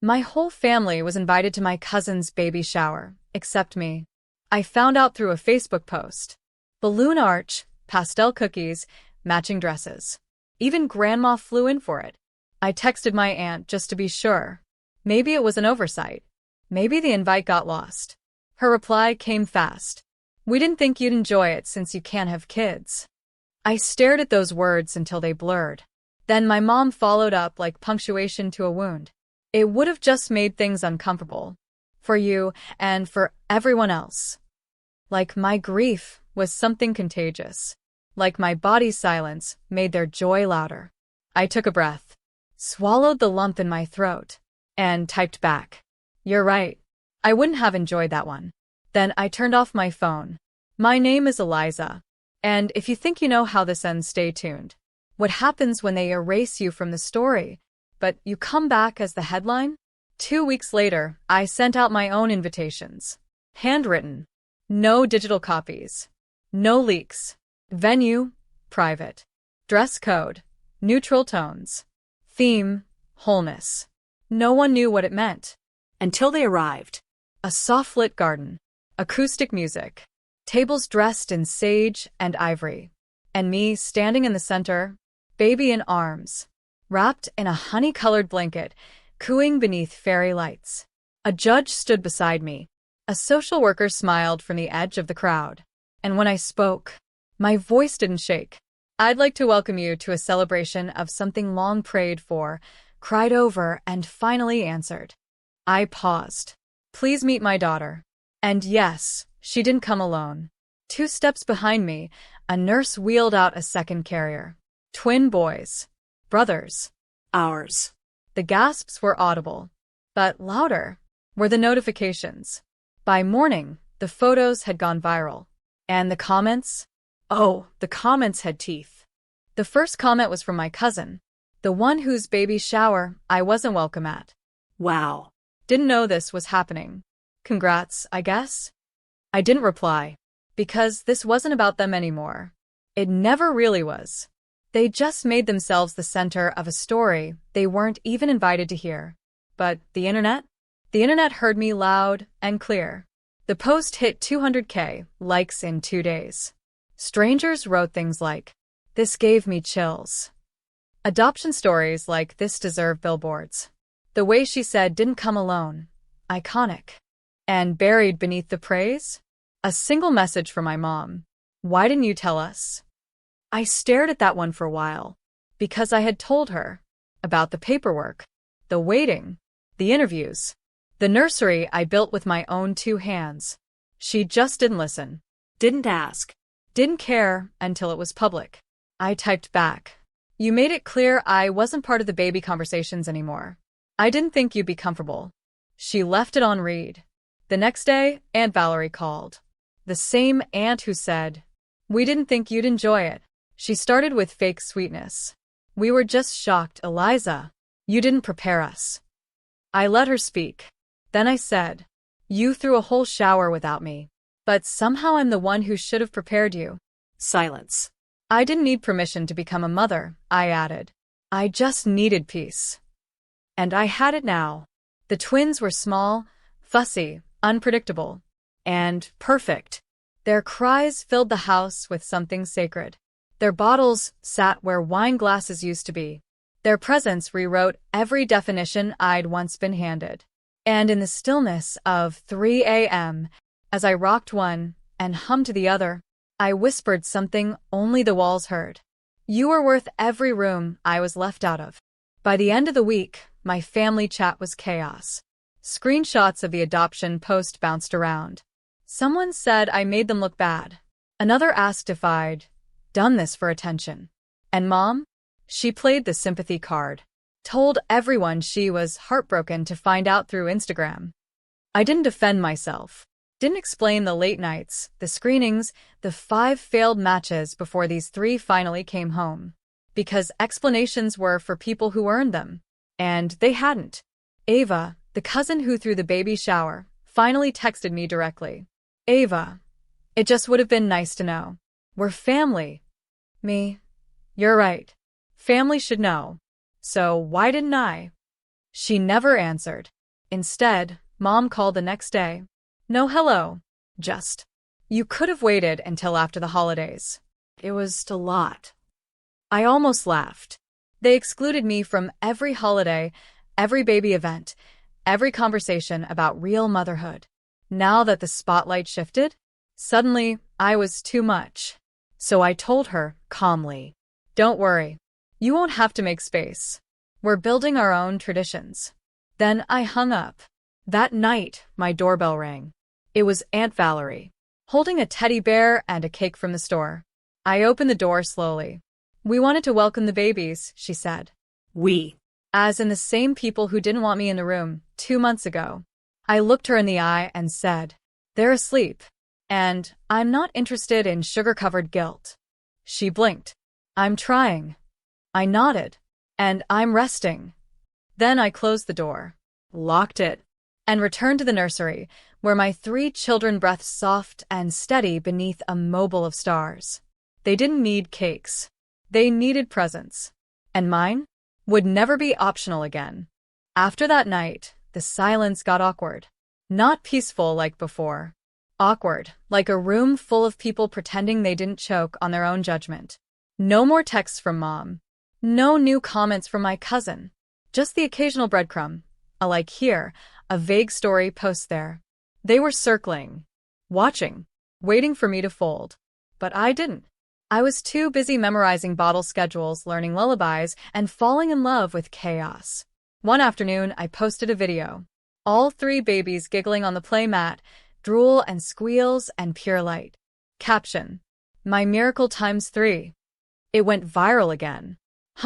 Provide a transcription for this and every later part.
My whole family was invited to my cousin's baby shower, except me. I found out through a Facebook post. Balloon arch, pastel cookies, matching dresses. Even grandma flew in for it. I texted my aunt just to be sure. Maybe it was an oversight. Maybe the invite got lost. Her reply came fast. We didn't think you'd enjoy it since you can't have kids. I stared at those words until they blurred. Then my mom followed up like punctuation to a wound. It would have just made things uncomfortable. For you and for everyone else. Like my grief was something contagious. Like my body's silence made their joy louder. I took a breath, swallowed the lump in my throat, and typed back. You're right. I wouldn't have enjoyed that one. Then I turned off my phone. My name is Eliza. And if you think you know how this ends, stay tuned. What happens when they erase you from the story, but you come back as the headline? 2 weeks later, I sent out my own invitations. Handwritten. No digital copies. No leaks. Venue, private. Dress code, neutral tones. Theme, wholeness. No one knew what it meant. Until they arrived. A soft-lit garden. Acoustic music. Tables dressed in sage and ivory. And me standing in the center, baby in arms. Wrapped in a honey-colored blanket, cooing beneath fairy lights. A judge stood beside me. A social worker smiled from the edge of the crowd. And when I spoke, my voice didn't shake. I'd like to welcome you to a celebration of something long prayed for, cried over, and finally answered. I paused. Please meet my daughter. And yes, she didn't come alone. 2 steps behind me, a nurse wheeled out a second carrier. Twin boys. Brothers. Ours. The gasps were audible. But louder were the notifications. By morning, the photos had gone viral. And the comments? Oh, the comments had teeth. The first comment was from my cousin, the one whose baby shower I wasn't welcome at. Wow. Didn't know this was happening. Congrats, I guess? I didn't reply, because this wasn't about them anymore. It never really was. They just made themselves the center of a story they weren't even invited to hear. But the internet? The internet heard me loud and clear. The post hit 200K likes in 2 days. Strangers wrote things like, "This gave me chills." Adoption stories like "This deserved billboards." "The way she said didn't come alone." Iconic. And buried beneath the praise? A single message from my mom. "Why didn't you tell us?" I stared at that one for a while, because I had told her about the paperwork, the waiting, the interviews, the nursery I built with my own 2 hands. She just didn't listen. Didn't ask. Didn't care until it was public. I typed back. You made it clear I wasn't part of the baby conversations anymore. I didn't think you'd be comfortable. She left it on read. The next day, Aunt Valerie called. The same aunt who said, "We didn't think you'd enjoy it." She started with fake sweetness. "We were just shocked, Eliza. You didn't prepare us." I let her speak. Then I said, "You threw a whole shower without me. But somehow I'm the one who should have prepared you." Silence. I didn't need permission to become a mother, I added. I just needed peace. And I had it now. The twins were small, fussy, unpredictable, and perfect. Their cries filled the house with something sacred. Their bottles sat where wine glasses used to be. Their presence rewrote every definition I'd once been handed. And in the stillness of 3 a.m., as I rocked one and hummed to the other, I whispered something only the walls heard. You were worth every room I was left out of. By the end of the week, my family chat was chaos. Screenshots of the adoption post bounced around. Someone said I made them look bad. Another asked if I'd done this for attention. And Mom? She played the sympathy card. Told everyone she was heartbroken to find out through Instagram. I didn't defend myself. Didn't explain the late nights, the screenings, the 5 failed matches before these 3 finally came home. Because explanations were for people who earned them. And they hadn't. Ava, the cousin who threw the baby shower, finally texted me directly. Ava, it just would have been nice to know. We're family. Me. You're right. Family should know. So why didn't I? She never answered. Instead, Mom called the next day. No hello. Just, you could have waited until after the holidays. It was a lot. I almost laughed. They excluded me from every holiday, every baby event, every conversation about real motherhood. Now that the spotlight shifted, suddenly I was too much. So I told her calmly, don't worry. You won't have to make space. We're building our own traditions. Then I hung up. That night, my doorbell rang. It was Aunt Valerie, holding a teddy bear and a cake from the store. I opened the door slowly. We wanted to welcome the babies, she said. We. As in the same people who didn't want me in the room 2 months ago. I looked her in the eye and said, they're asleep. And I'm not interested in sugar-covered guilt. She blinked. I'm trying. I nodded. And I'm resting. Then I closed the door, locked it, and returned to the nursery, where my 3 children breathed soft and steady beneath a mobile of stars. They didn't need cakes. They needed presents. And mine would never be optional again. After that night, the silence got awkward. Not peaceful like before. Awkward, like a room full of people pretending they didn't choke on their own judgment. No more texts from Mom. No new comments from my cousin. Just the occasional breadcrumb. A like here, a vague story post there. They were circling, watching, waiting for me to fold. But I didn't. I was too busy memorizing bottle schedules, learning lullabies, and falling in love with chaos. One afternoon, I posted a video. All 3 babies giggling on the play mat, drool and squeals and pure light. Caption: My miracle times 3. It went viral again.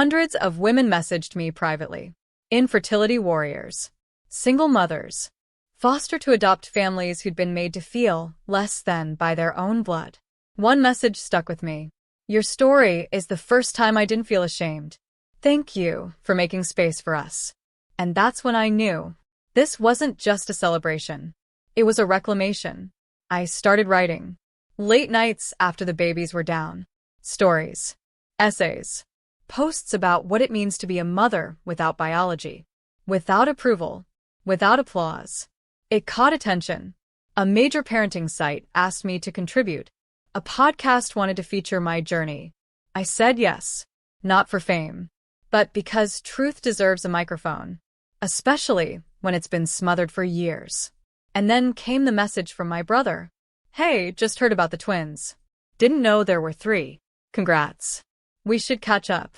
Hundreds of women messaged me privately. Infertility warriors. Single mothers. Foster to adopt families who'd been made to feel less than by their own blood. One message stuck with me. Your story is the first time I didn't feel ashamed. Thank you for making space for us. And that's when I knew. This wasn't just a celebration. It was a reclamation. I started writing. Late nights after the babies were down. Stories. Essays. Posts about what it means to be a mother without biology. Without approval. Without applause. It caught attention. A major parenting site asked me to contribute. A podcast wanted to feature my journey. I said yes. Not for fame. But because truth deserves a microphone. Especially when it's been smothered for years. And then came the message from my brother. Hey, just heard about the twins. Didn't know there were 3. Congrats. We should catch up.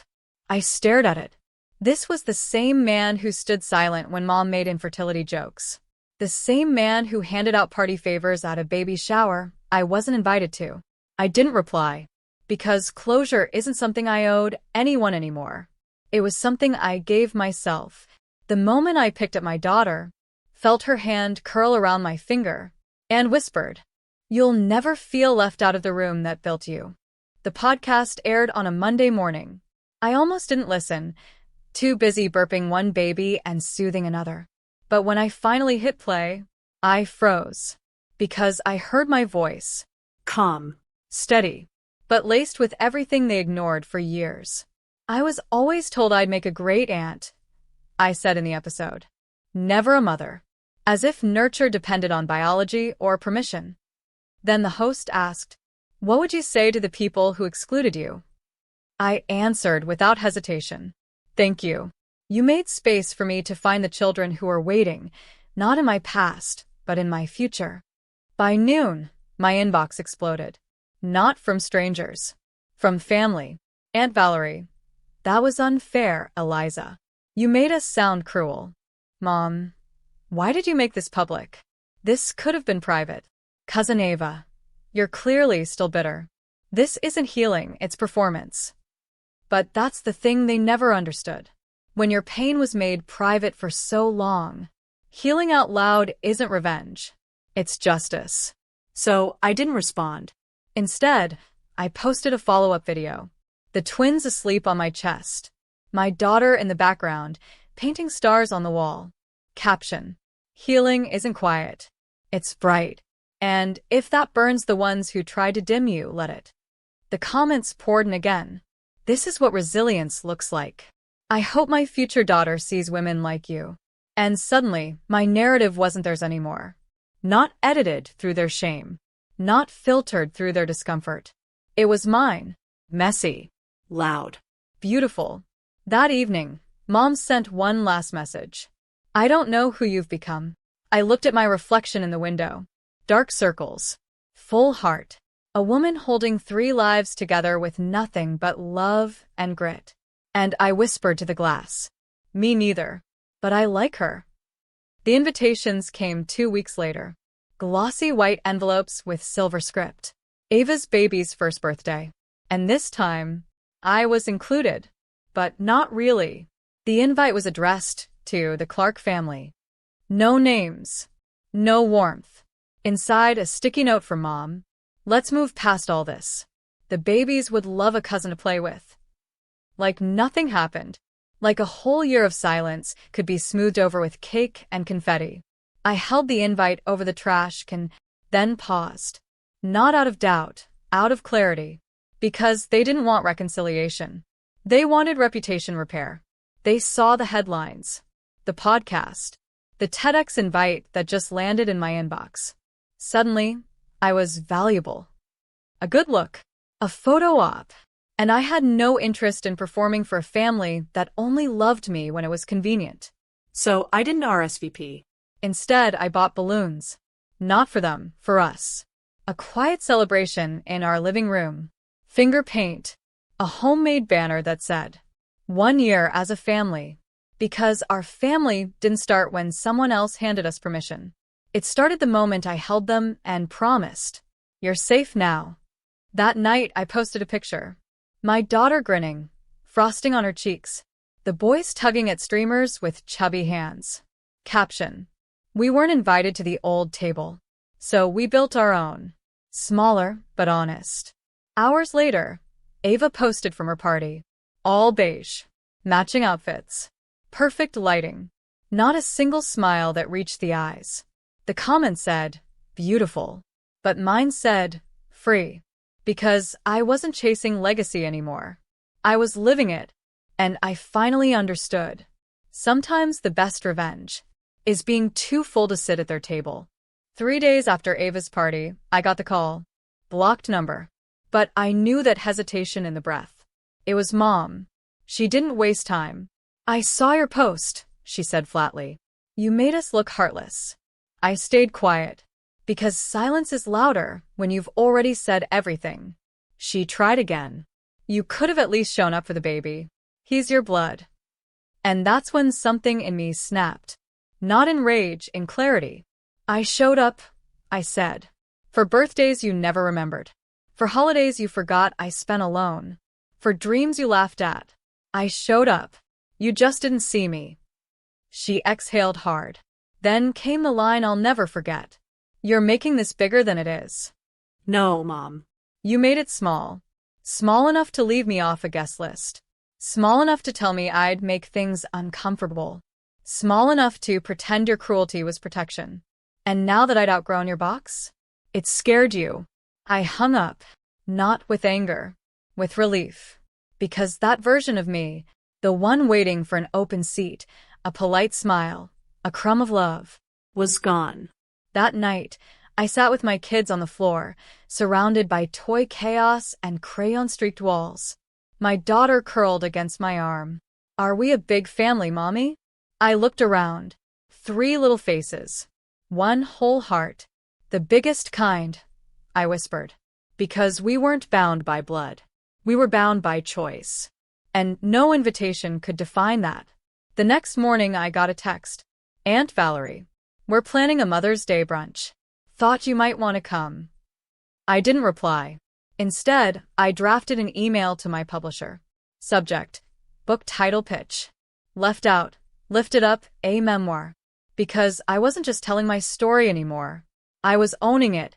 I stared at it. This was the same man who stood silent when Mom made infertility jokes. The same man who handed out party favors at a baby shower I wasn't invited to. I didn't reply. Because closure isn't something I owed anyone anymore. It was something I gave myself. The moment I picked up my daughter, felt her hand curl around my finger, and whispered, "You'll never feel left out of the room that built you." The podcast aired on a Monday morning. I almost didn't listen, too busy burping one baby and soothing another. But when I finally hit play, I froze. Because I heard my voice. Calm. Steady. But laced with everything they ignored for years. I was always told I'd make a great aunt, I said in the episode. Never a mother. As if nurture depended on biology or permission. Then the host asked, "What would you say to the people who excluded you?" I answered without hesitation. "Thank you. You made space for me to find the children who are waiting, not in my past, but in my future." By noon, my inbox exploded. Not from strangers. From family. Aunt Valerie. "That was unfair, Eliza. You made us sound cruel." "Mom, why did you make this public? This could have been private." "Cousin Ava, you're clearly still bitter. This isn't healing, it's performance." But that's the thing they never understood. When your pain was made private for so long, healing out loud isn't revenge. It's justice. So I didn't respond. Instead, I posted a follow-up video. The twins asleep on my chest. My daughter in the background, painting stars on the wall. Caption: Healing isn't quiet. It's bright. And if that burns the ones who tried to dim you, let it. The comments poured in again. "This is what resilience looks like. I hope my future daughter sees women like you." And suddenly, my narrative wasn't theirs anymore. Not edited through their shame. Not filtered through their discomfort. It was mine. Messy. Loud. Beautiful. That evening, Mom sent one last message. I don't know who you've become. I looked at my reflection in the window. Dark circles. Full heart. A woman holding 3 lives together with nothing but love and grit. And I whispered to the glass. Me neither. But I like her. The invitations came 2 weeks later. Glossy white envelopes with silver script. Ava's baby's first birthday. And this time, I was included. But not really. The invite was addressed to the Clark family. No names. No warmth. Inside, a sticky note from Mom. Let's move past all this. The babies would love a cousin to play with. Like nothing happened. Like a whole year of silence could be smoothed over with cake and confetti. I held the invite over the trash can, then paused. Not out of doubt, out of clarity. Because they didn't want reconciliation. They wanted reputation repair. They saw the headlines. The podcast. The TEDx invite that just landed in my inbox. Suddenly, I was valuable. A good look. A photo op. And I had no interest in performing for a family that only loved me when it was convenient. So I didn't RSVP. Instead, I bought balloons. Not for them, for us. A quiet celebration in our living room. Finger paint. A homemade banner that said, 1 year as a family. Because our family didn't start when someone else handed us permission. It started the moment I held them and promised, you're safe now. That night, I posted a picture. My daughter grinning, frosting on her cheeks. The boys tugging at streamers with chubby hands. Caption. We weren't invited to the old table. So we built our own. Smaller, but honest. Hours later, Ava posted from her party. All beige. Matching outfits. Perfect lighting. Not a single smile that reached the eyes. The comment said, beautiful. But mine said, free. Because I wasn't chasing legacy anymore. I was living it. And I finally understood. Sometimes the best revenge is being too full to sit at their table. 3 days after Ava's party, I got the call. Blocked number. But I knew that hesitation in the breath. It was Mom. She didn't waste time. I saw your post, she said flatly. You made us look heartless. I stayed quiet. Because silence is louder when you've already said everything. She tried again. You could have at least shown up for the baby. He's your blood. And that's when something in me snapped. Not in rage, in clarity. I showed up, I said. For birthdays you never remembered. For holidays you forgot I spent alone. For dreams you laughed at. I showed up. You just didn't see me. She exhaled hard. Then came the line I'll never forget. You're making this bigger than it is. No, Mom. You made it small. Small enough to leave me off a guest list. Small enough to tell me I'd make things uncomfortable. Small enough to pretend your cruelty was protection. And now that I'd outgrown your box, it scared you. I hung up, not with anger, with relief. Because that version of me, the one waiting for an open seat, a polite smile, a crumb of love, was gone. That night, I sat with my kids on the floor, surrounded by toy chaos and crayon-streaked walls. My daughter curled against my arm. Are we a big family, Mommy? I looked around. 3 little faces. 1 whole heart. The biggest kind, I whispered. Because we weren't bound by blood. We were bound by choice. And no invitation could define that. The next morning I got a text. Aunt Valerie, we're planning a Mother's Day brunch. Thought you might want to come. I didn't reply. Instead, I drafted an email to my publisher. Subject, book title pitch. Left out, lifted up, a memoir. Because I wasn't just telling my story anymore. I was owning it.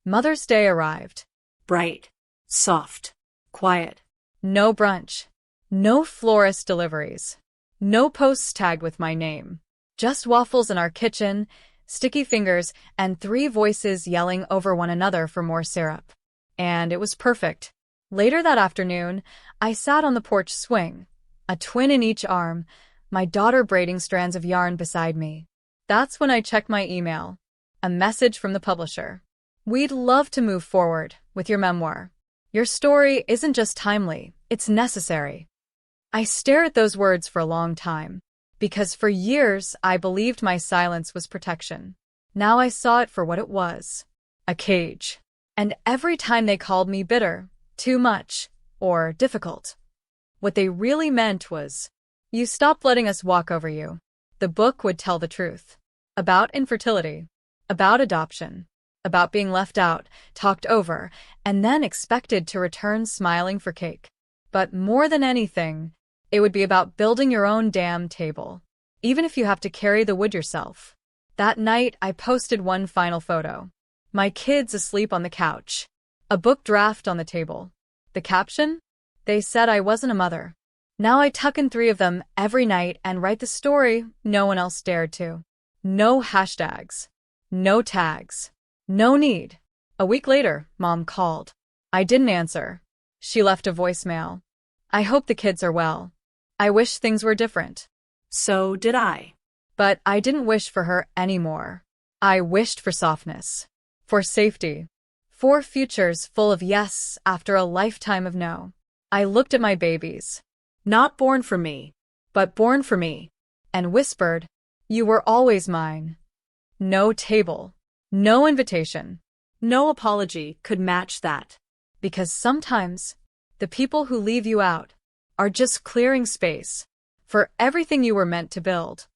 Mother's Day arrived. Bright, soft, quiet. No brunch. No florist deliveries. No posts tagged with my name. Just waffles in our kitchen, sticky fingers, and 3 voices yelling over one another for more syrup. And it was perfect. Later that afternoon, I sat on the porch swing, a twin in each arm, my daughter braiding strands of yarn beside me. That's when I checked my email. A message from the publisher. We'd love to move forward with your memoir. Your story isn't just timely, it's necessary. I stare at those words for a long time, because for years I believed my silence was protection. Now I saw it for what it was. A cage. And every time they called me bitter, too much, or difficult, what they really meant was, you stopped letting us walk over you. The book would tell the truth. About infertility. About adoption. About being left out, talked over, and then expected to return smiling for cake. But more than anything, it would be about building your own damn table, even if you have to carry the wood yourself. That night, I posted one final photo. My kids asleep on the couch. A book draft on the table. The caption? They said I wasn't a mother. Now I tuck in 3 of them every night and write the story no one else dared to. No hashtags. No tags. No need. A week later, Mom called. I didn't answer. She left a voicemail. I hope the kids are well. I wish things were different. So did I. But I didn't wish for her anymore. I wished for softness. For safety. For futures full of yes after a lifetime of no. I looked at my babies. Not born for me, But born for me. And whispered, you were always mine. No table. No invitation. no apology could match that. Because sometimes, the people who leave you out are just clearing space for everything you were meant to build.